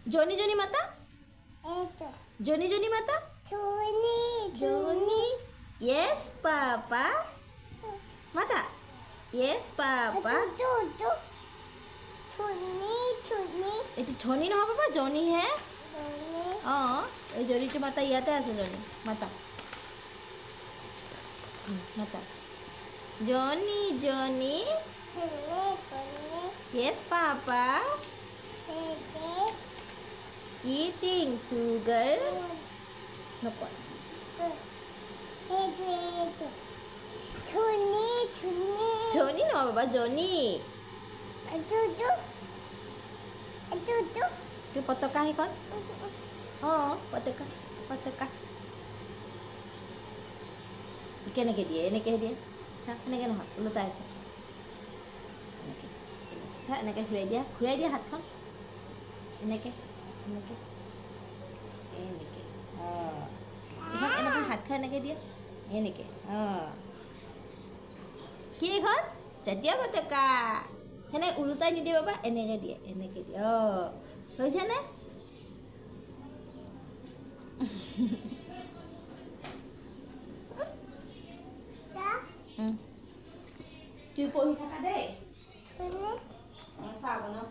জনি জনি মাতা জনি জনি মাতা জনি yes papa মাতা yes papa এটি ধনী নহয় বাবা জনি হে অঁ এই জনিটো মাতা ইয়াতে আছে জনি মাতা মাতা জনি জনি yes papa eating sugar নকয় ধনী নহয় বাবা জনি তুই পতকা সেইখন অঁ পতকা পতকা কেনেকৈ দিয়ে এনেকৈহে দিয়ে চা এনেকৈ নহয় ওলোটাই আছে এনেকৈ চা এনেকৈ ঘূৰাই দিয়া হাতখন এনেকৈ এনেকৈ এনেকৈ অঁ এইখন এনেকৈ হাতখন এনেকৈ দিয়া এনেকৈ অঁ কি এইখন জাতীয় পতাকা সেনেকৈ ওলোটাই নিদিয়ে বাবা এনেকৈ দিয়ে অঁ হৈছেনে তুই পঢ়ি থাকা দেই চাহ বনাওঁ